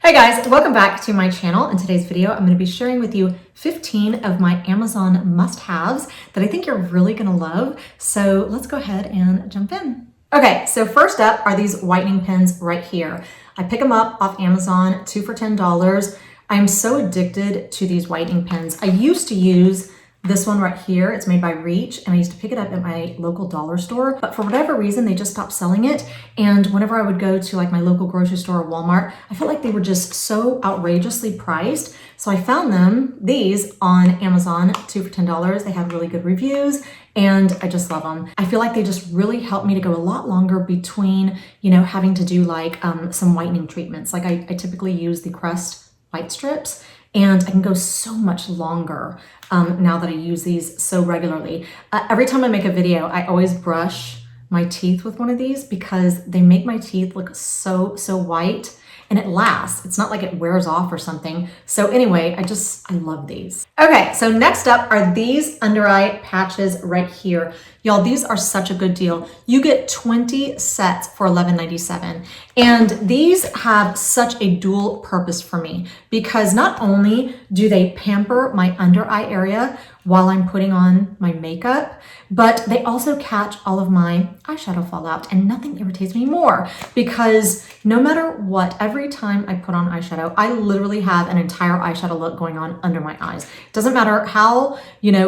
Hey guys, welcome back to my channel. In today's video, I'm going to be sharing with you 15 of my Amazon must-haves that I think you're really going to love. So let's go ahead and jump in. Okay, so first up are these whitening pens right here. I pick them up off Amazon, 2 for $10. I'm so addicted to these whitening pens. I used to use this one right here. It's made by Reach, and I used to pick it up at my local dollar store, but for whatever reason, they just stopped selling it. And whenever I would go to like my local grocery store or Walmart, I felt like they were just so outrageously priced. So I found these on Amazon, 2 for $10. They had really good reviews, and I just love them. I feel like they just really help me to go a lot longer between, having to do like some whitening treatments. Like I typically use the Crest white strips, and I can go so much longer now that I use these so regularly. Every time I make a video, I always brush my teeth with one of these because they make my teeth look so white, and it lasts. It's not like it wears off or something. So anyway, I love these. Okay, so next up are these under eye patches right here. Y'all, these are such a good deal. You get 20 sets for $11.97. And these have such a dual purpose for me because not only do they pamper my under eye area while I'm putting on my makeup, but they also catch all of my eyeshadow fallout, and nothing irritates me more because no matter what, every time I put on eyeshadow, I literally have an entire eyeshadow look going on under my eyes. Doesn't matter how,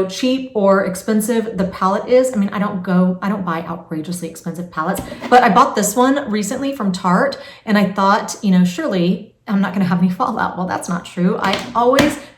cheap or expensive the palette is. I mean, I don't buy outrageously expensive palettes, but I bought this one recently from Tarte, and I thought, surely I'm not going to have any fallout. Well, that's not true.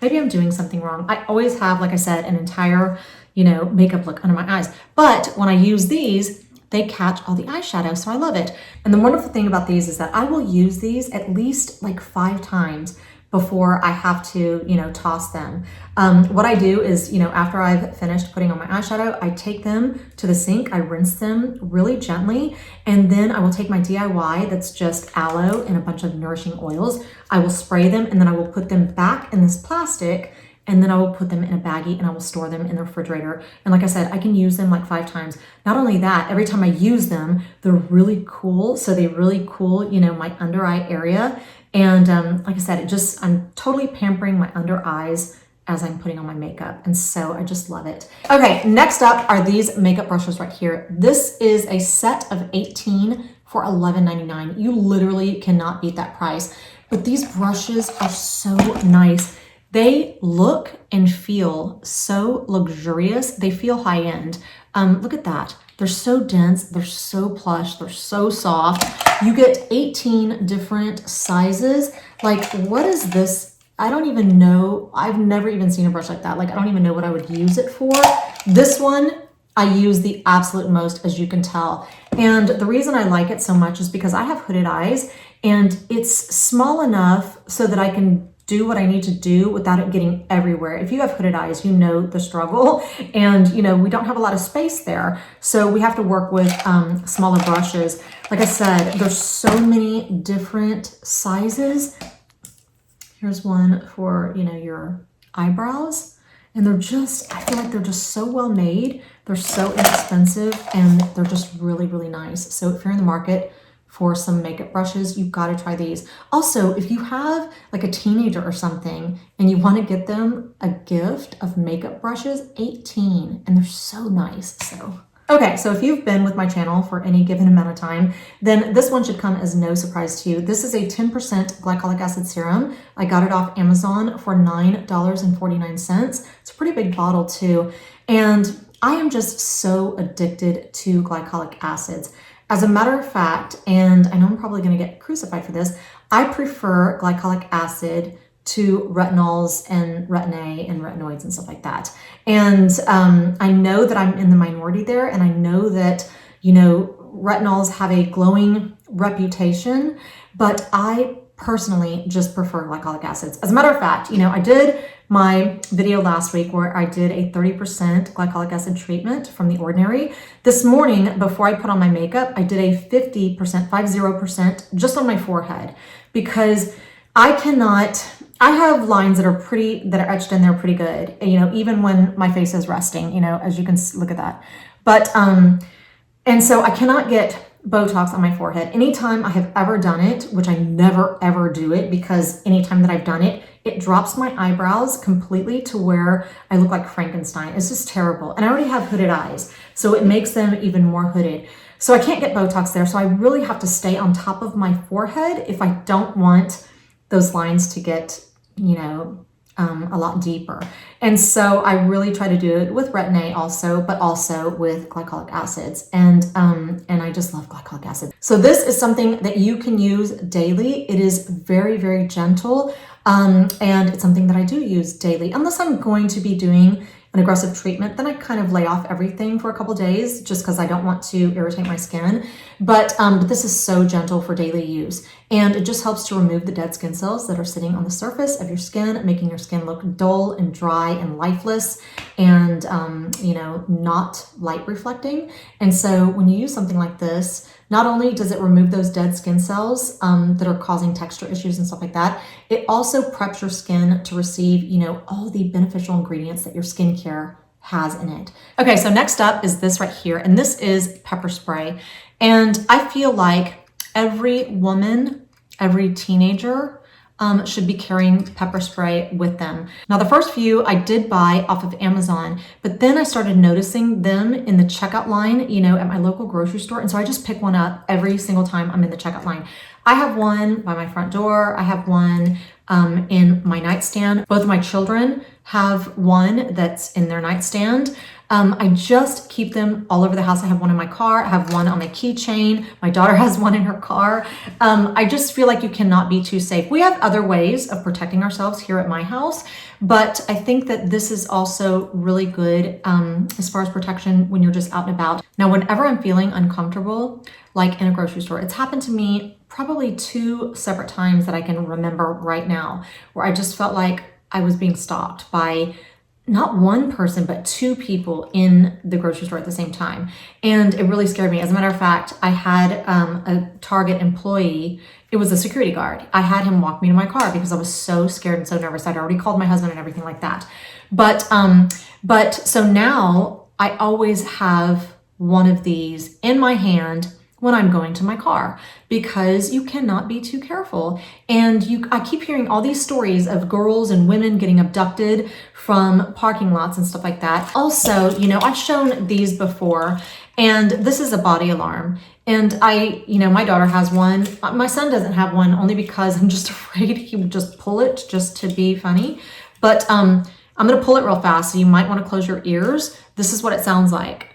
Maybe I'm doing something wrong. I always have, like I said, an entire, makeup look under my eyes. But when I use these, they catch all the eyeshadow, so I love it. And the wonderful thing about these is that I will use these at least like 5 times before I have to, toss them. What I do is, after I've finished putting on my eyeshadow, I take them to the sink, I rinse them really gently, and then I will take my DIY that's just aloe and a bunch of nourishing oils. I will spray them, and then I will put them back in this plastic, and then I will put them in a baggie and I will store them in the refrigerator. And like I said, I can use them like 5 times. Not only that, every time I use them, they're really cool. So they really cool, my under eye area. And like I said, I'm totally pampering my under eyes as I'm putting on my makeup. And so I just love it. Okay, next up are these makeup brushes right here. This is a set of 18 for $11.99. You literally cannot beat that price. But these brushes are so nice. They look and feel so luxurious. They feel high-end. Look at that. They're so dense, they're so plush, they're so soft. You get 18 different sizes. Like, what is this? I don't even know. I've never even seen a brush like that. Like, I don't even know what I would use it for. This one, I use the absolute most, as you can tell. And the reason I like it so much is because I have hooded eyes, and it's small enough so that I can do what I need to do without it getting everywhere. If you have hooded eyes, you know the struggle, and we don't have a lot of space there. So we have to work with smaller brushes. Like I said, there's so many different sizes. Here's one for, your eyebrows. And I feel like they're just so well made. They're so inexpensive, and they're just really, really nice. So if you're in the market for some makeup brushes, you've got to try these. Also, if you have like a teenager or something and you want to get them a gift of makeup brushes, 18, and they're so nice. Okay, so if you've been with my channel for any given amount of time, then this one should come as no surprise to you. This is a 10% glycolic acid serum. I got it off Amazon for $9.49. It's a pretty big bottle too. And I am just so addicted to glycolic acids. As a matter of fact, and I know I'm probably going to get crucified for this, I prefer glycolic acid to retinols and retin-A and retinoids and stuff like that. And I know that I'm in the minority there, and I know that, retinols have a glowing reputation, but I personally just prefer glycolic acids. As a matter of fact, I did my video last week where I did a 30% glycolic acid treatment from The Ordinary. This morning, before I put on my makeup, I did a 50% just on my forehead because I have lines that are etched in there pretty good, even when my face is resting, as you can look at that. But, and so I cannot get Botox on my forehead. Anytime I have ever done it, which I never ever do it because anytime that I've done it, it drops my eyebrows completely to where I look like Frankenstein. It's just terrible. And I already have hooded eyes, so it makes them even more hooded. So I can't get Botox there. So I really have to stay on top of my forehead if I don't want those lines to get, you know, a lot deeper. And so I really try to do it with Retin-A also, but also with glycolic acids. And I just love glycolic acid. So this is something that you can use daily. It is very, very gentle. And it's something that I do use daily, unless I'm going to be doing an aggressive treatment, then I kind of lay off everything for a couple days just because I don't want to irritate my skin. But this is so gentle for daily use. And it just helps to remove the dead skin cells that are sitting on the surface of your skin, making your skin look dull and dry and lifeless and, you know, not light reflecting. And so when you use something like this, not only does it remove those dead skin cells that are causing texture issues and stuff like that, it also preps your skin to receive, you know, all the beneficial ingredients that your skincare has in it. Okay, so next up is this right here, and this is pepper spray. And I feel like every woman, every teenager should be carrying pepper spray with them. Now, the first few I did buy off of Amazon, but then I started noticing them in the checkout line, you know, at my local grocery store. And so I just pick one up every single time I'm in the checkout line. I have one by my front door. I have one in my nightstand. Both of my children have one that's in their nightstand. I just keep them all over the house. I have one in my car. I have one on my keychain. My daughter has one in her car. I just feel like you cannot be too safe. We have other ways of protecting ourselves here at my house, but I think that this is also really good as far as protection when you're just out and about. Now, whenever I'm feeling uncomfortable, like in a grocery store, it's happened to me probably 2 separate times that I can remember right now, where I just felt like I was being stalked by not one person, but 2 people in the grocery store at the same time. And it really scared me. As a matter of fact, I had a Target employee, it was a security guard. I had him walk me to my car because I was so scared and so nervous. I'd already called my husband and everything like that. But so now I always have one of these in my hand when I'm going to my car, because you cannot be too careful. And I keep hearing all these stories of girls and women getting abducted from parking lots and stuff like that. Also, you know, I've shown these before, and this is a body alarm. And my daughter has one. My son doesn't have one, only because I'm just afraid he would just pull it just to be funny. But I'm gonna pull it real fast, so you might wanna close your ears. This is what it sounds like.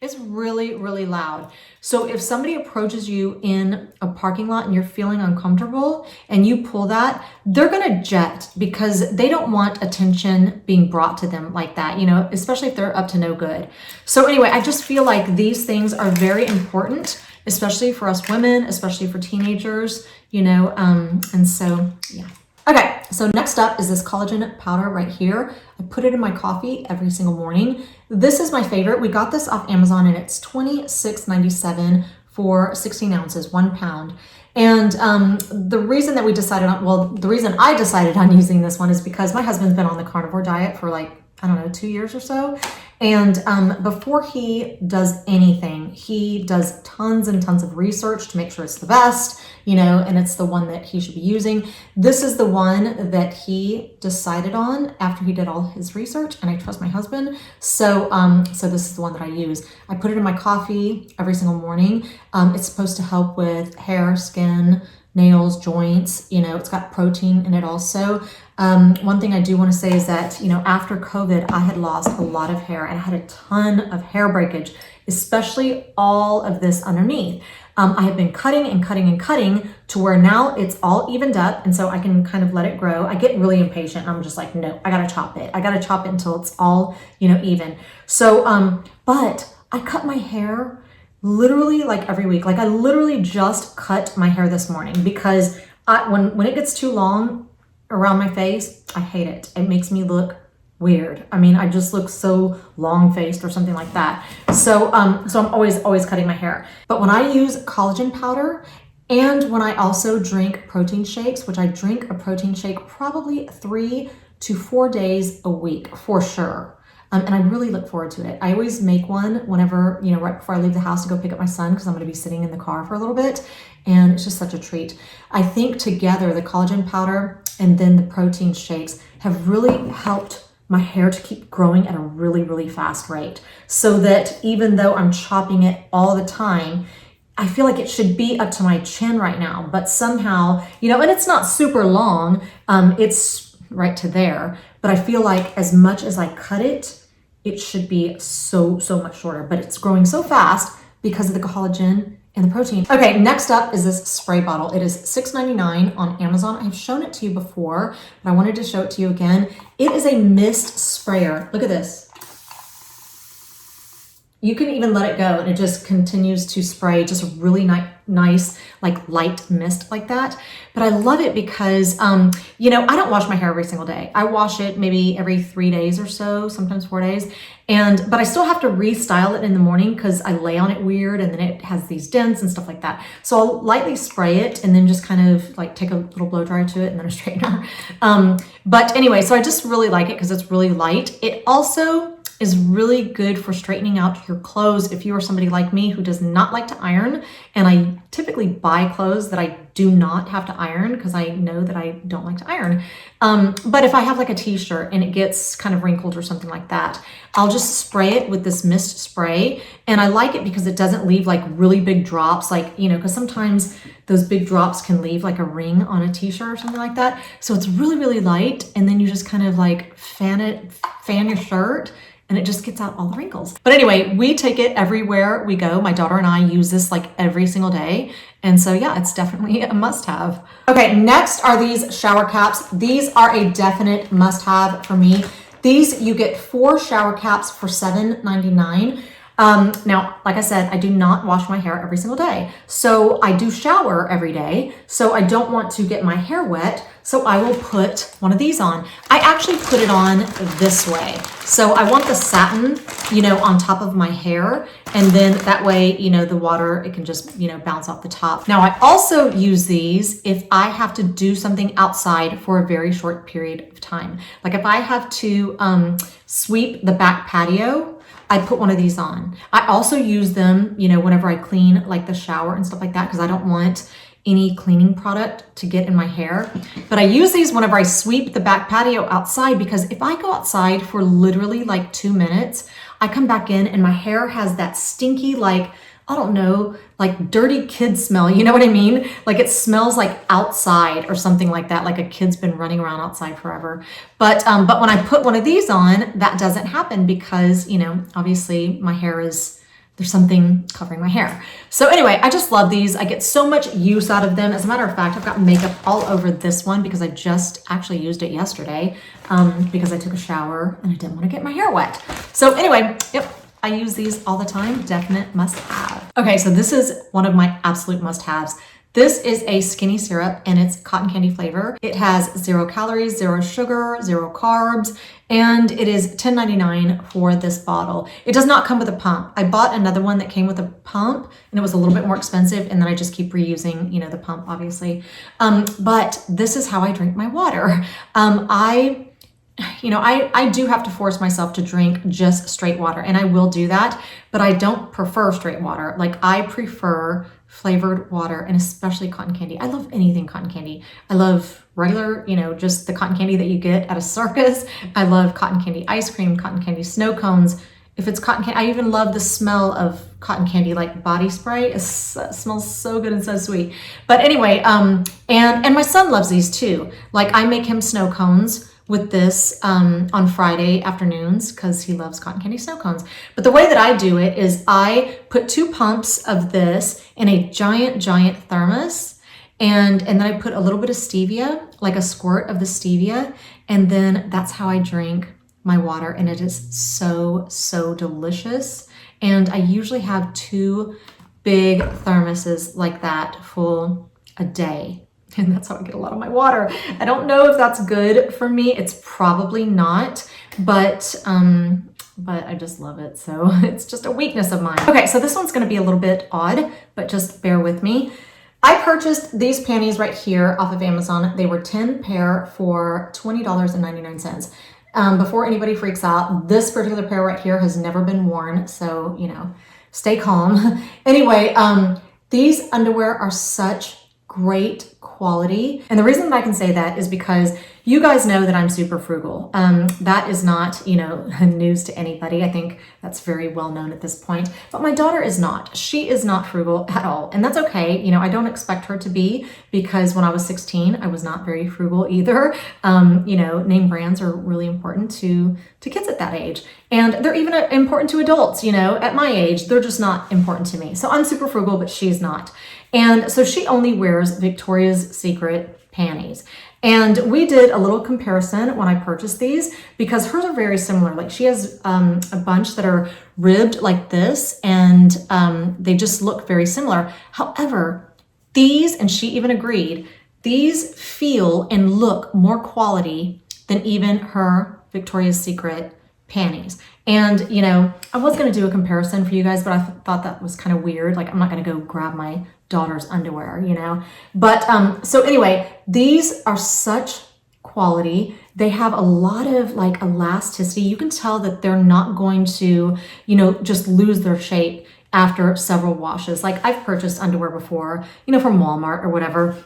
It's really, really loud. So if somebody approaches you in a parking lot and you're feeling uncomfortable and you pull that, they're gonna jet because they don't want attention being brought to them like that, you know, especially if they're up to no good. So anyway, I just feel like these things are very important, especially for us women, especially for teenagers, you know, and so, yeah. Okay, so next up is this collagen powder right here. I put it in my coffee every single morning. This is my favorite. We got this off Amazon and it's $26.97 for 16 ounces, 1 pound. And the reason that we decided on, well, the reason I decided on using this one is because my husband's been on the carnivore diet for like, I don't know, 2 years or so. And before he does anything, he does tons and tons of research to make sure it's the best, you know, and it's the one that he should be using. This is the one that he decided on after he did all his research, and I trust my husband. So this is the one that I use. I put it in my coffee every single morning. It's supposed to help with hair, skin, nails, joints, you know, it's got protein in it also. One thing I do want to say is that, you know, after COVID, I had lost a lot of hair and I had a ton of hair breakage, especially all of this underneath. I have been cutting and cutting and cutting to where now it's all evened up, and so I can kind of let it grow. I get really impatient. I'm just like, no, I gotta chop it. I gotta chop it until it's all, you know, even. So, but I cut my hair literally like every week. Like I literally just cut my hair this morning because when it gets too long around my face, I hate it. It makes me look weird. I mean, I just look so long-faced or something like that. So I'm always cutting my hair. But when I use collagen powder and when I also drink protein shakes, which I drink a protein shake probably 3 to 4 days a week for sure. and I really look forward to it. I always make one whenever, you know, right before I leave the house to go pick up my son, because I'm going to be sitting in the car for a little bit, and it's just such a treat. I think together the collagen powder and then the protein shakes have really helped my hair to keep growing at a really, really fast rate, so that even though I'm chopping it all the time, I feel like it should be up to my chin right now, but somehow, you know, and it's not super long, it's right to there, but I feel like as much as I cut it, it should be so much shorter, but it's growing so fast because of the collagen and the protein. Okay, next up is this spray bottle. It is $6.99 on Amazon. I've shown it to you before, but I wanted to show it to you again. It is a mist sprayer. Look at this. You can even let it go and it just continues to spray just a really nice, like light mist like that. But I love it because, you know, I don't wash my hair every single day. I wash it maybe every 3 days or so, sometimes 4 days. But I still have to restyle it in the morning because I lay on it weird and then it has these dents and stuff like that. So I'll lightly spray it and then just kind of like take a little blow dryer to it and then a straightener. But anyway, so I just really like it because it's really light. It also is really good for straightening out your clothes if you are somebody like me who does not like to iron. And I typically buy clothes that I do not have to iron because I know that I don't like to iron. But if I have like a t-shirt and it gets kind of wrinkled or something like that, I'll just spray it with this mist spray. And I like it because it doesn't leave like really big drops, like, you know, because sometimes those big drops can leave like a ring on a t-shirt or something like that. So it's really, really light. And then you just kind of like fan your shirt, and it just gets out all the wrinkles. But anyway, we take it everywhere we go. My daughter and I use this like every single day. And so yeah, it's definitely a must-have. Okay, next are these shower caps. These are a definite must-have for me. These, you get 4 shower caps for $7.99. Now, like I said, I do not wash my hair every single day. So I do shower every day. So I don't want to get my hair wet. So I will put one of these on. I actually put it on this way. So I want the satin, you know, on top of my hair. And then that way, you know, the water, it can just, you know, bounce off the top. Now I also use these if I have to do something outside for a very short period of time. Like if I have to sweep the back patio, I put one of these on. I also use them, you know, whenever I clean like the shower and stuff like that, because I don't want any cleaning product to get in my hair. But I use these whenever I sweep the back patio outside, because if I go outside for literally like 2 minutes, I come back in and my hair has that stinky, like, I don't know, like dirty kid smell. You know what I mean? Like it smells like outside or something like that, like a kid's been running around outside forever. But when I put one of these on, that doesn't happen because, you know, obviously my hair is, there's something covering my hair. So anyway, I just love these. I get so much use out of them. As a matter of fact, I've got makeup all over this one because I just actually used it yesterday because I took a shower and I didn't want to get my hair wet. So anyway, yep. I use these all the time, definite must have. Okay, so this is one of my absolute must haves. This is a skinny syrup and it's cotton candy flavor. It has 0 calories, 0 sugar, 0 carbs, and it is $10.99 for this bottle. It does not come with a pump. I bought another one that came with a pump and it was a little bit more expensive, and then I just keep reusing, you know, the pump obviously. But this is how I drink my water. I do have to force myself to drink just straight water, and I will do that, but I don't prefer straight water. Like I prefer flavored water, and especially cotton candy. I love anything cotton candy. I love regular, you know, just the cotton candy that you get at a circus. I love cotton candy ice cream, cotton candy snow cones. If it's cotton candy, I even love the smell of cotton candy, like body spray. It smells so good and so sweet. But anyway, and my son loves these too. Like I make him snow cones with this on Friday afternoons because he loves cotton candy snow cones. But the way that I do it is I put 2 pumps of this in a giant thermos, and then I put a little bit of stevia, like a squirt of the stevia, and then that's how I drink my water, and it is so delicious. And I usually have 2 big thermoses like that full a day. And that's how I get a lot of my water. I don't know if that's good for me. It's probably not, but I just love it. So it's just a weakness of mine. Okay, so this one's gonna be a little bit odd, but just bear with me. I purchased these panties right here off of Amazon. They were 10 pair for $20.99. Before anybody freaks out, this particular pair right here has never been worn, so, you know, stay calm. Anyway, these underwear are such great quality. And the reason that I can say that is because you guys know that I'm super frugal. That is not, you know, news to anybody. I think that's very well known at this point. But my daughter is not. She is not frugal at all. And that's okay. You know, I don't expect her to be, because when I was 16, I was not very frugal either. You know, name brands are really important to kids at that age. And they're even important to adults, you know, at my age. They're just not important to me. So I'm super frugal, but she's not. And so she only wears Victoria's Secret panties. And we did a little comparison when I purchased these, because hers are very similar. Like, she has a bunch that are ribbed like this, and they just look very similar. However, these, and she even agreed, these feel and look more quality than even her Victoria's Secret panties. And, you know, I was going to do a comparison for you guys, but I thought that was kind of weird. Like, I'm not going to go grab my daughter's underwear, you know. But so anyway, these are such quality. They have a lot of like elasticity. You can tell that they're not going to, you know, just lose their shape after several washes. Like, I've purchased underwear before, you know, from Walmart or whatever,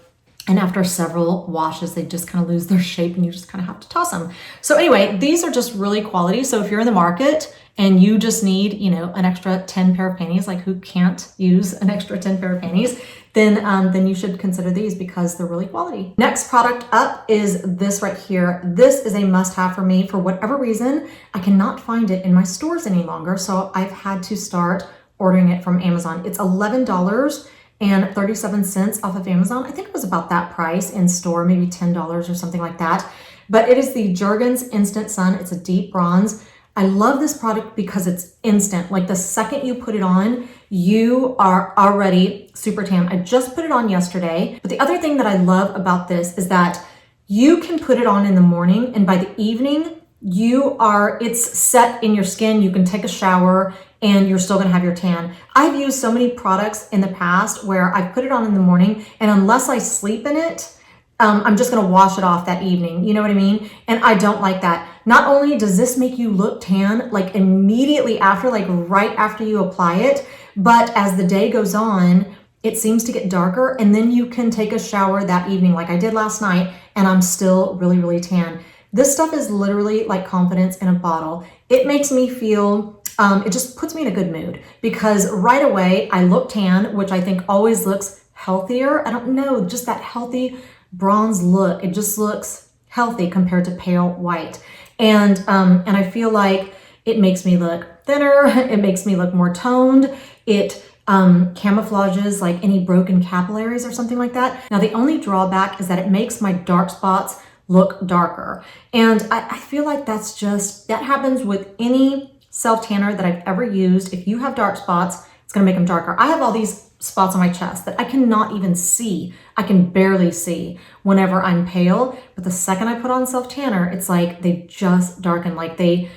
and after several washes, they just kind of lose their shape and you just kind of have to toss them. So anyway, these are just really quality. So if you're in the market and you just need, you know, an extra 10 pair of panties, like who can't use an extra 10 pair of panties, then you should consider these because they're really quality. Next product up is this right here. This is a must-have for me. For whatever reason, I cannot find it in my stores any longer. So I've had to start ordering it from Amazon. It's $11.37 off of Amazon. I think it was about that price in store, maybe $10 or something like that. But it is the Jergens Instant Sun. It's a deep bronze. I love this product because it's instant. Like, the second you put it on, you are already super tan. I just put it on yesterday. But the other thing that I love about this is that you can put it on in the morning, and by the evening, it's set in your skin. You can take a shower and you're still gonna have your tan. I've used so many products in the past where I put it on in the morning, and unless I sleep in it, I'm just gonna wash it off that evening. You know what I mean? And I don't like that. Not only does this make you look tan, like immediately after, like right after you apply it, but as the day goes on, it seems to get darker, and then you can take a shower that evening like I did last night, and I'm still really, really tan. This stuff is literally like confidence in a bottle. It makes me feel, it just puts me in a good mood, because right away I look tan, which I think always looks healthier. I don't know, just that healthy bronze look. It just looks healthy compared to pale white. And I feel like it makes me look thinner. It makes me look more toned. It camouflages like any broken capillaries or something like that. Now, the only drawback is that it makes my dark spots look darker. And I feel like that happens with any self-tanner that I've ever used. If you have dark spots, it's gonna make them darker. I have all these spots on my chest that I cannot even see. I can barely see whenever I'm pale, but the second I put on self-tanner, it's like they just darken, like the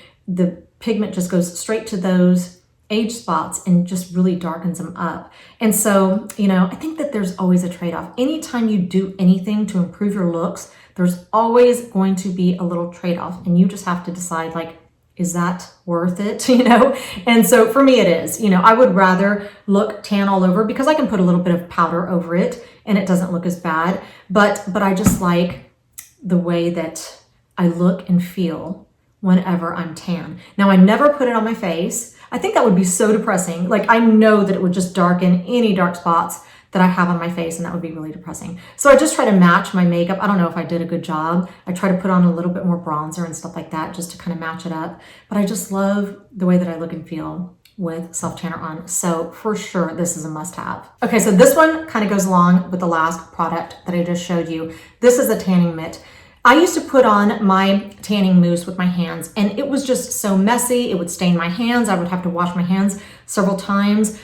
pigment just goes straight to those age spots and just really darkens them up. And so, you know, I think that there's always a trade-off. Anytime you do anything to improve your looks, there's always going to be a little trade-off, and you just have to decide, like, is that worth it, you know? And so for me, it is. You know, I would rather look tan all over, because I can put a little bit of powder over it and it doesn't look as bad. But I just like the way that I look and feel whenever I'm tan. Now, I never put it on my face. I think that would be so depressing. Like, I know that it would just darken any dark spots that I have on my face, and that would be really depressing. So I just try to match my makeup. I don't know if I did a good job. I try to put on a little bit more bronzer and stuff like that just to kind of match it up. But I just love the way that I look and feel with self-tanner on. So for sure, this is a must-have. Okay, so this one kind of goes along with the last product that I just showed you. This is a tanning mitt. I used to put on my tanning mousse with my hands, and it was just so messy. It would stain my hands. I would have to wash my hands several times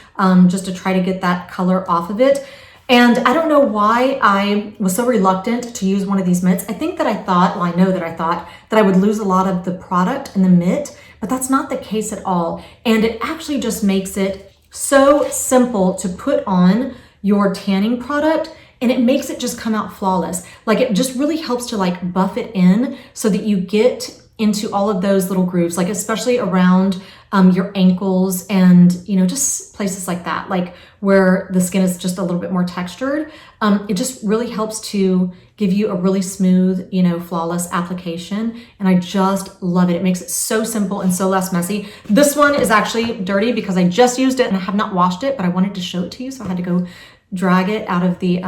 just to try to get that color off of it. And I don't know why I was so reluctant to use one of these mitts. I think that I thought that I would lose a lot of the product in the mitt, but that's not the case at all. And it actually just makes it so simple to put on your tanning product, and it makes it just come out flawless. Like, it just really helps to like buff it in so that you get into all of those little grooves, like especially around your ankles and, just places like that, like where the skin is just a little bit more textured. It just really helps to give you a really smooth, flawless application. And I just love it. It makes it so simple and so less messy. This one is actually dirty because I just used it and I have not washed it, but I wanted to show it to you. So I had to go drag it out of the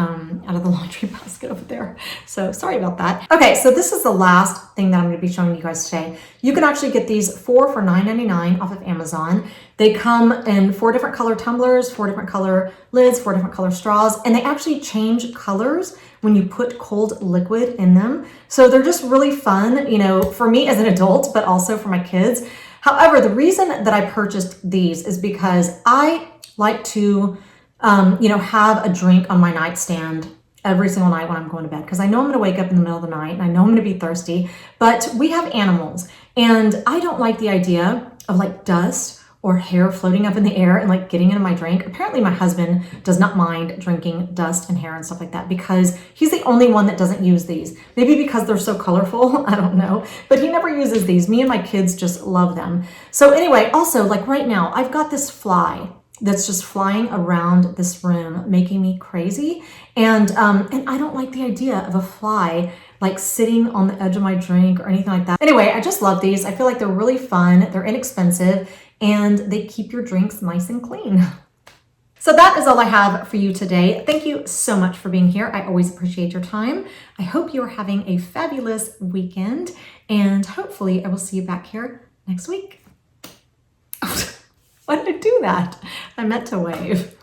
laundry basket over there. So sorry about that. Okay, so this is the last thing that I'm going to be showing you guys today. You can actually get these 4 for $9.99 off of Amazon. They come in 4 different color tumblers, 4 different color lids, 4 different color straws, and they actually change colors when you put cold liquid in them. So they're just really fun, for me as an adult, but also for my kids. However, the reason that I purchased these is because I like to have a drink on my nightstand every single night when I'm going to bed, because I know I'm going to wake up in the middle of the night and I know I'm going to be thirsty, but we have animals and I don't like the idea of like dust or hair floating up in the air and like getting into my drink. Apparently my husband does not mind drinking dust and hair and stuff like that because he's the only one that doesn't use these. Maybe because they're so colorful, I don't know, but he never uses these. Me and my kids just love them. So anyway, also like right now, I've got this fly that's just flying around this room, making me crazy. And I don't like the idea of a fly like sitting on the edge of my drink or anything like that. Anyway, I just love these. I feel like they're really fun, they're inexpensive, and they keep your drinks nice and clean. So that is all I have for you today. Thank you so much for being here. I always appreciate your time. I hope you are having a fabulous weekend, and hopefully I will see you back here next week. Why did I do that? I meant to wave.